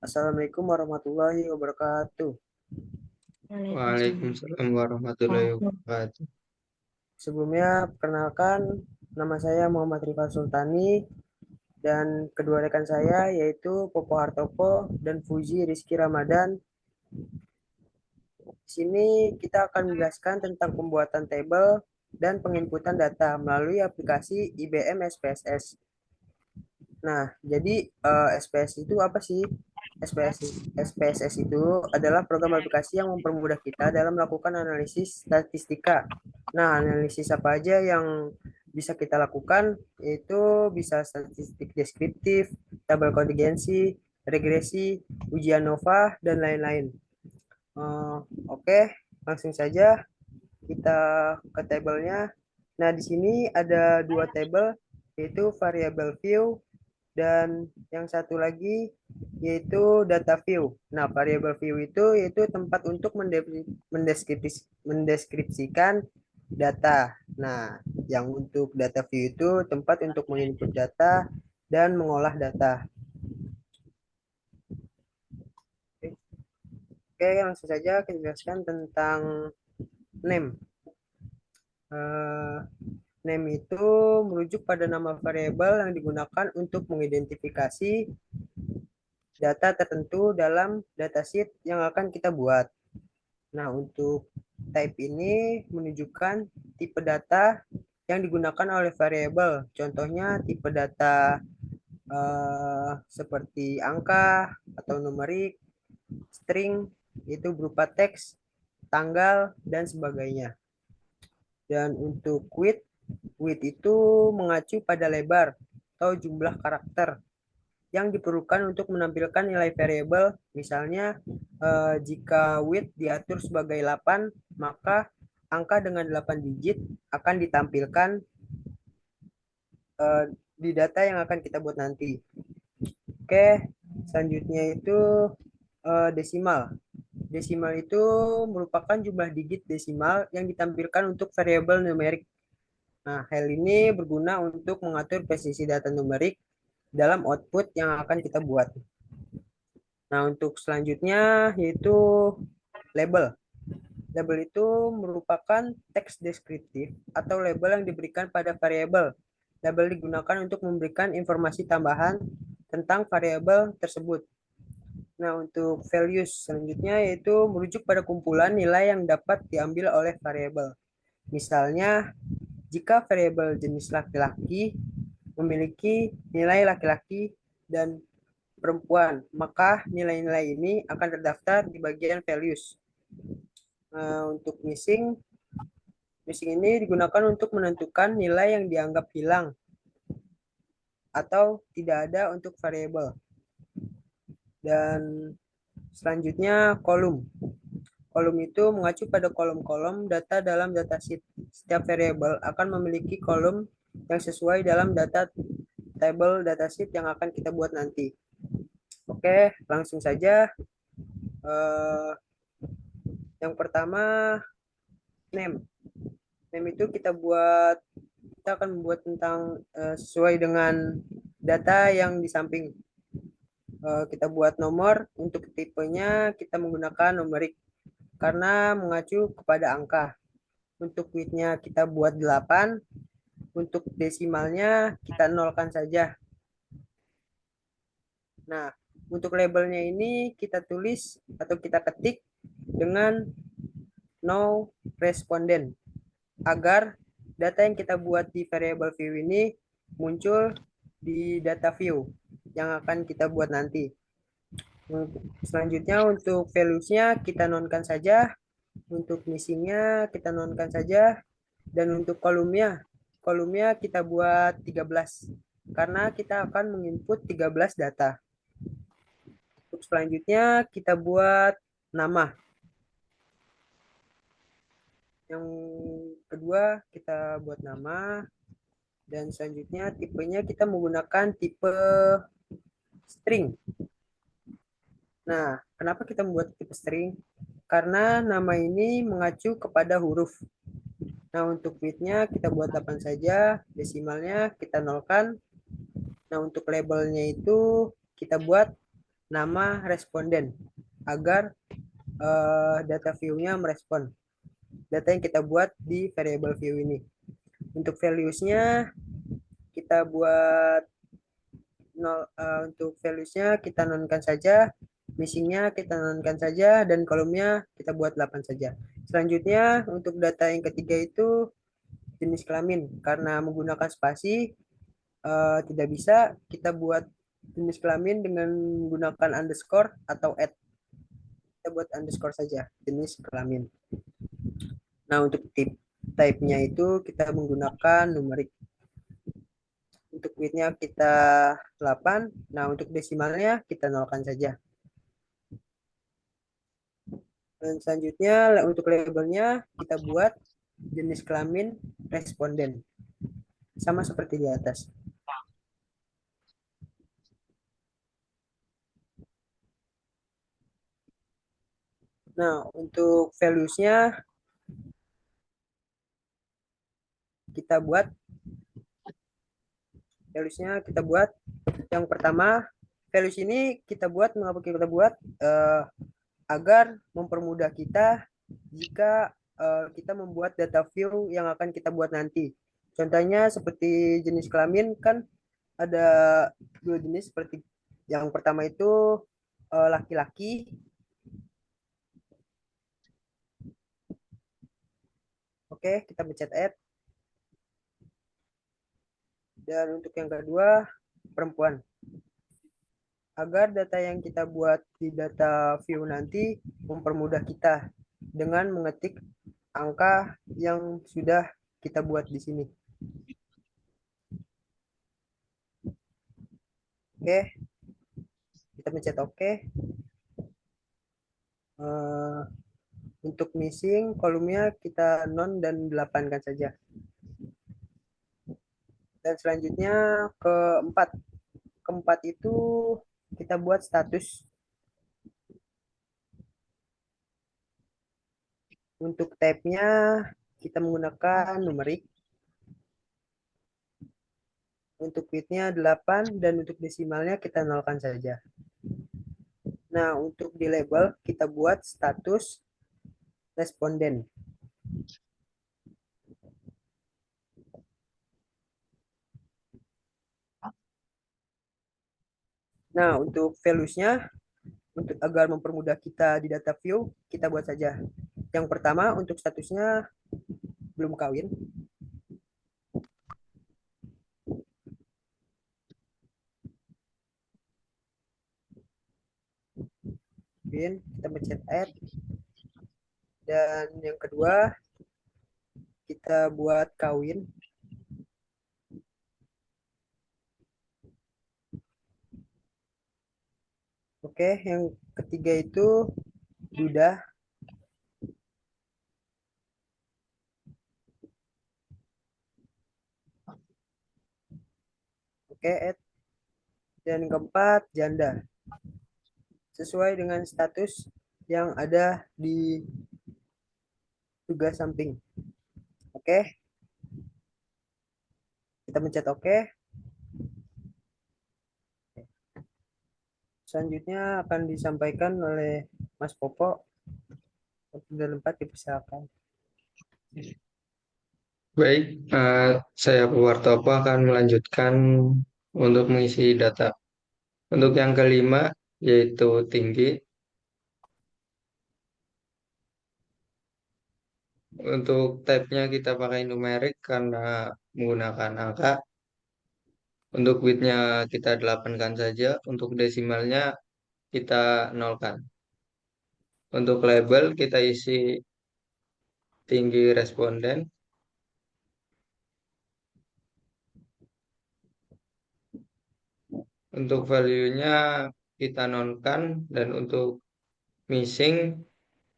Assalamualaikum warahmatullahi wabarakatuh. Waalaikumsalam. Waalaikumsalam warahmatullahi wabarakatuh. Sebelumnya, perkenalkan, nama saya Muhammad Rifat Sultani dan kedua rekan saya yaitu Popo Hartopo dan Fuji Rizky Ramadan. Di sini kita akan menjelaskan tentang pembuatan tabel dan penginputan data melalui aplikasi IBM SPSS. Nah, jadi SPS itu apa sih? SPSS itu adalah program aplikasi yang mempermudah kita dalam melakukan analisis statistika. Nah, analisis apa aja yang bisa kita lakukan? Yaitu bisa statistik deskriptif, tabel kontingensi, regresi, ujian nova, dan lain-lain. Eh, Oke, langsung saja kita ke tabelnya. Nah, di sini ada dua tabel, yaitu variable view dan yang satu lagi yaitu data view. Nah, variable view itu yaitu tempat untuk mendeskripsikan data. Nah, yang untuk data view itu tempat untuk menginput data dan mengolah data. Oke, langsung saja kita jelaskan tentang name. Eh, Name itu merujuk pada nama variabel yang digunakan untuk mengidentifikasi data tertentu dalam datasheet yang akan kita buat. Nah, untuk type ini menunjukkan tipe data yang digunakan oleh variabel. Contohnya tipe data seperti angka atau numerik, string, itu berupa teks, tanggal, dan sebagainya. Dan untuk width itu mengacu pada lebar atau jumlah karakter yang diperlukan untuk menampilkan nilai variabel. Misalnya, jika width diatur sebagai 8, maka angka dengan 8 digit akan ditampilkan di data yang akan kita buat nanti. Oke, selanjutnya itu desimal. Desimal itu merupakan jumlah digit desimal yang ditampilkan untuk variabel numerik. Nah, hal ini berguna untuk mengatur presisi data numerik dalam output yang akan kita buat. Nah, untuk selanjutnya yaitu label. Label itu merupakan teks deskriptif atau label yang diberikan pada variabel. Label digunakan untuk memberikan informasi tambahan tentang variabel tersebut. Nah, untuk values selanjutnya yaitu merujuk pada kumpulan nilai yang dapat diambil oleh variabel. Misalnya, jika variabel jenis laki-laki memiliki nilai laki-laki dan perempuan, maka nilai-nilai ini akan terdaftar di bagian values. Untuk missing ini digunakan untuk menentukan nilai yang dianggap hilang atau tidak ada untuk variabel. Dan selanjutnya kolom. Kolom itu mengacu pada kolom-kolom data dalam datasheet. Setiap variabel akan memiliki kolom yang sesuai dalam data table datasheet yang akan kita buat nanti. Oke, langsung saja. Yang pertama, name. Name itu kita akan membuat tentang sesuai dengan data yang di samping. Kita buat nomor, untuk tipenya kita menggunakan numerik karena mengacu kepada angka. Untuk width-nya kita buat 8, untuk desimalnya kita nolkan saja. Nah, untuk labelnya ini kita tulis atau kita ketik dengan no respondent agar data yang kita buat di variable view ini muncul di data view yang akan kita buat nanti. Selanjutnya untuk values-nya kita nonkan saja, untuk missing-nya kita nonkan saja, dan untuk kolomnya kita buat 13 karena kita akan menginput 13 data. Untuk selanjutnya kita buat nama. Yang kedua kita buat nama, dan selanjutnya tipenya kita menggunakan tipe string. Nah, kenapa kita membuat tipe string? Karena nama ini mengacu kepada huruf. Nah, untuk width-nya kita buat 8 saja, desimalnya kita nolkan. Nah, untuk labelnya itu kita buat nama responden agar data view-nya merespon data yang kita buat di variable view ini. Untuk values-nya kita buat nol, untuk values-nya kita nonkan saja, missing-nya kita nonkan saja, dan kolomnya kita buat 8 saja. Selanjutnya untuk data yang ketiga itu jenis kelamin. Karena menggunakan spasi tidak bisa kita buat jenis kelamin dengan menggunakan underscore atau add. Kita buat underscore saja jenis kelamin. Nah, untuk type-nya itu kita menggunakan numerik. Untuk width-nya kita 8. Nah, untuk desimalnya kita nolkan saja. Dan selanjutnya untuk labelnya kita buat jenis kelamin responden. Sama seperti di atas. Nah, untuk values-nya kita buat yang pertama values ini kita buat mengapa kita buat agar mempermudah kita jika kita membuat data view yang akan kita buat nanti. Contohnya seperti jenis kelamin kan ada dua jenis seperti yang pertama itu laki-laki. Oke, kita pencet add. Dan untuk yang kedua perempuan. Agar data yang kita buat di data view nanti mempermudah kita dengan mengetik angka yang sudah kita buat di sini. Oke, kita pencet OK. Untuk missing kolomnya kita non dan 8 kan saja. Dan selanjutnya keempat. Keempat itu kita buat status. Untuk tab-nya kita menggunakan numerik. Untuk width-nya 8 dan untuk desimalnya kita nolkan saja. Nah, untuk di label kita buat status responden. Nah, untuk values-nya untuk agar mempermudah kita di data view, kita buat saja. Yang pertama untuk statusnya belum kawin. Kita pencet add. Dan yang kedua kita buat kawin. Oke, yang ketiga itu duda. Oke, add. Dan keempat janda. Sesuai dengan status yang ada di tugas samping. Oke. Kita pencet oke. Selanjutnya akan disampaikan oleh Mas Popo. Sudah lengkap dipersilakan. Baik, saya Puwartopo akan melanjutkan untuk mengisi data. Untuk yang kelima, yaitu tinggi. Untuk tab-nya kita pakai numerik karena menggunakan angka. Untuk width-nya kita 8-kan saja. Untuk desimalnya kita nolkan. Untuk label kita isi tinggi responden. Untuk value-nya kita nonkan dan untuk missing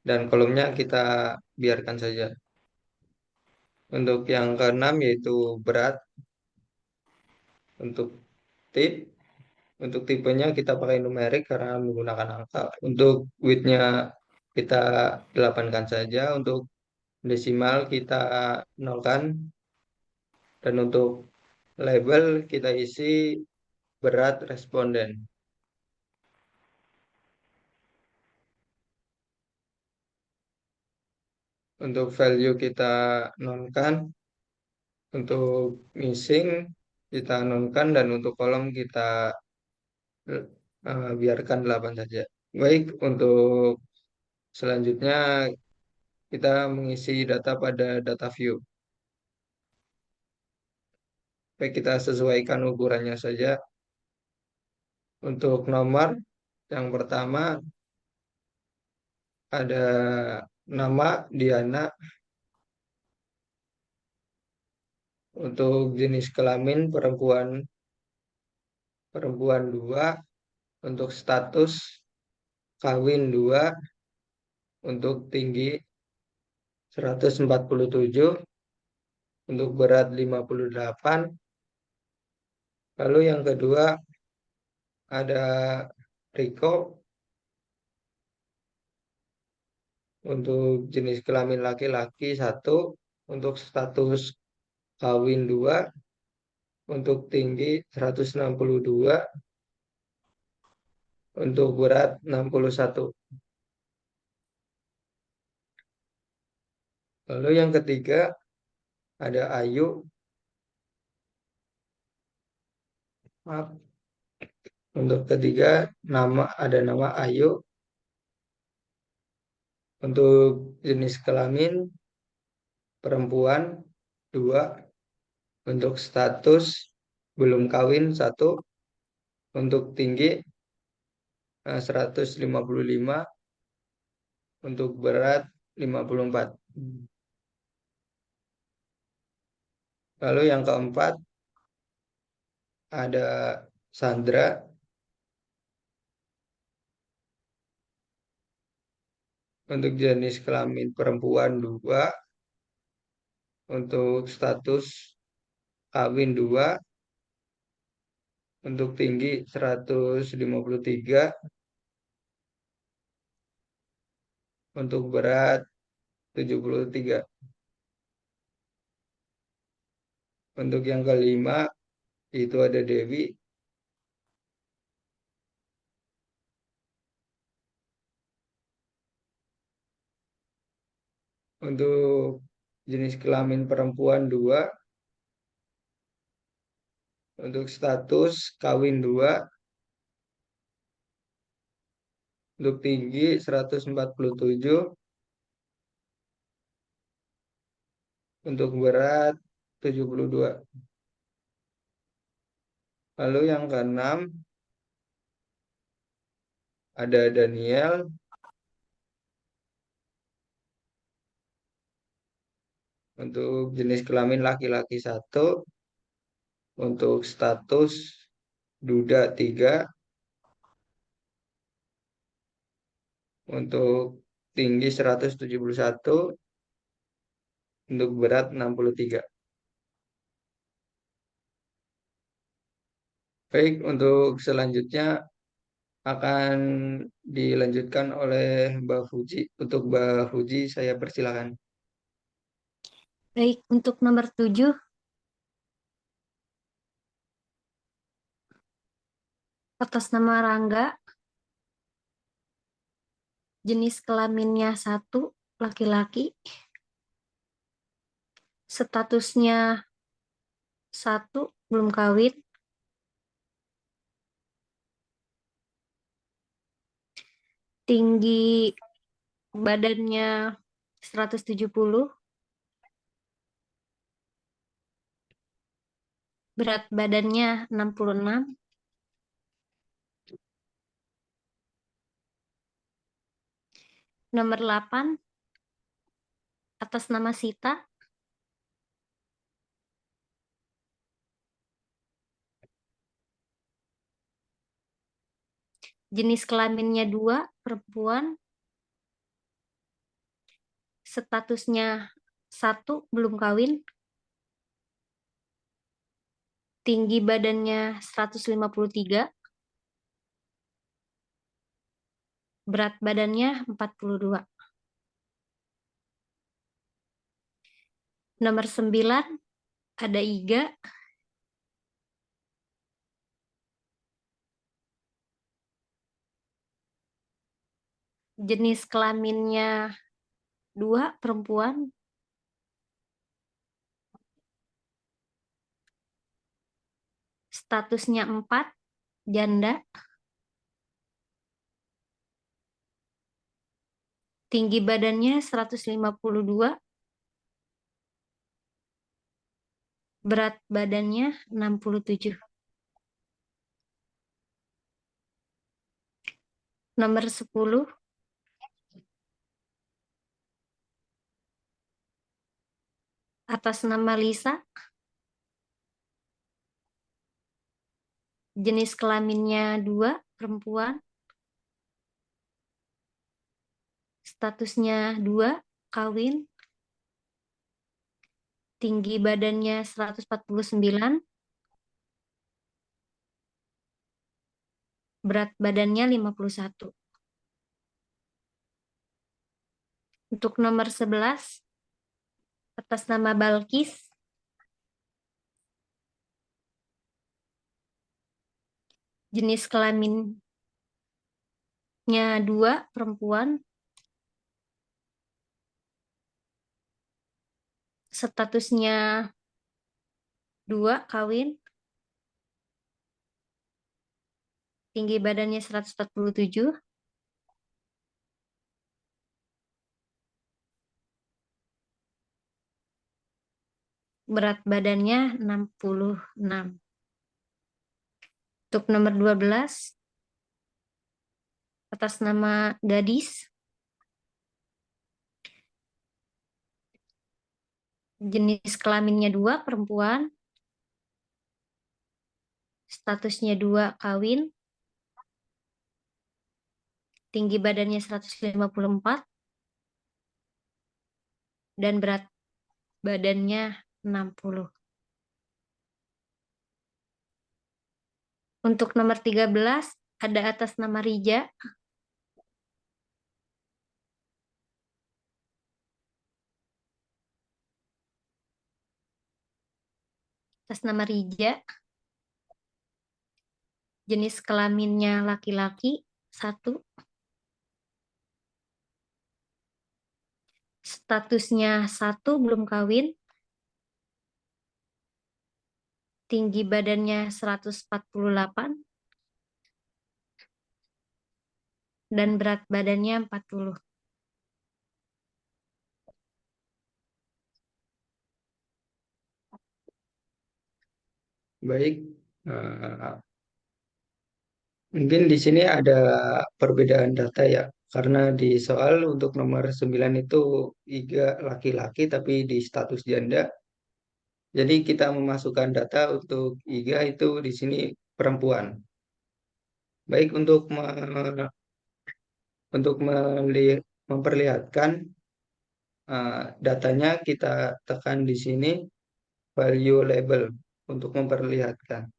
dan kolomnya kita biarkan saja. Untuk yang keenam yaitu berat. Untuk tip, untuk tipenya kita pakai numerik karena menggunakan angka. Untuk width-nya kita 8-kan saja. Untuk desimal kita nolkan. Dan untuk label kita isi berat responden. Untuk value kita nonkan, untuk missing kita nonkan, dan untuk kolom kita biarkan 8 saja. Baik, untuk selanjutnya kita mengisi data pada data view. Baik, kita sesuaikan ukurannya saja. Untuk nomor yang pertama ada nama Diana. Untuk jenis kelamin perempuan, perempuan 2. Untuk status kawin 2. Untuk tinggi 147. Untuk berat 58. Lalu yang kedua ada Riko. Untuk jenis kelamin laki-laki 1. Untuk status kawin 2. Untuk tinggi 162. Untuk berat 61. Lalu yang ketiga ada Ayu. Maaf. Untuk ketiga ada nama Ayu. Untuk jenis kelamin perempuan 2. Untuk status belum kawin 1. Untuk tinggi 155. Untuk berat 54. Lalu yang keempat ada Sandra. Untuk jenis kelamin perempuan 2. Untuk status kawin 2. Untuk tinggi 153. Untuk berat 73. Untuk yang kelima itu ada Dewi. Untuk jenis kelamin perempuan 2. Untuk status kawin 2. Untuk tinggi 147. Untuk berat 72. Lalu yang keenam ada Daniel. Untuk jenis kelamin laki-laki 1. Untuk status duda 3. Untuk tinggi 171. Untuk berat 63. Baik, untuk selanjutnya akan dilanjutkan oleh Mbak Fuji. Untuk Mbak Fuji, saya persilakan. Baik, untuk nomor 7, atas nama Rangga, jenis kelaminnya 1, laki-laki, statusnya 1, belum kawin, tinggi badannya 170, berat badannya 66, nomor 8, atas nama Sita, jenis kelaminnya 2, perempuan, statusnya 1, belum kawin, tinggi badannya 153, berat badannya 42. Nomor 9 ada Iga. Jenis kelaminnya 2 perempuan. Statusnya 4 janda. Tinggi badannya 152. Berat badannya 67. Nomor 10. Atas nama Lisa. Jenis kelaminnya 2 perempuan. Statusnya 2 kawin. Tinggi badannya 149. Berat badannya 51. Untuk nomor 11, atas nama Balkis. Jenis kelaminnya 2 perempuan. Statusnya 2 kawin. Tinggi badannya 147. Berat badannya 66. Untuk nomor 12, atas nama Gadis. Jenis kelaminnya 2 perempuan. Statusnya 2 kawin. Tinggi badannya 154. Dan berat badannya 60. Untuk nomor 13, ada atas nama Rija. Atas nama Rija. Jenis kelaminnya laki-laki 1. Statusnya 1 belum kawin. Tinggi badannya 148. Dan berat badannya 40. Baik, mungkin di sini ada perbedaan data ya, karena di soal untuk nomor 9 itu Iga laki-laki tapi di status janda. Jadi kita memasukkan data untuk Iga itu di sini perempuan. Baik untuk memperlihatkan datanya kita tekan di sini value label untuk memperlihatkan.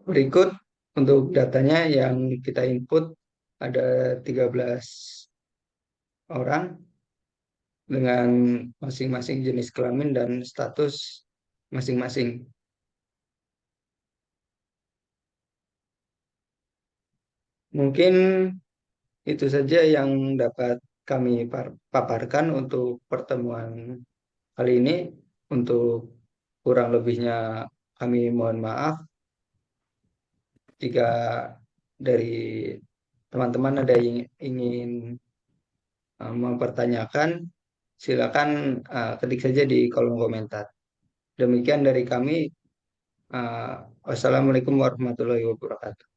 Berikut untuk datanya yang kita input ada 13 orang dengan masing-masing jenis kelamin dan status masing-masing. Mungkin itu saja yang dapat kami paparkan untuk pertemuan kali ini. Untuk kurang lebihnya kami mohon maaf. Jika dari teman-teman ada yang ingin mempertanyakan, silakan ketik saja di kolom komentar. Demikian dari kami. Wassalamualaikum warahmatullahi wabarakatuh.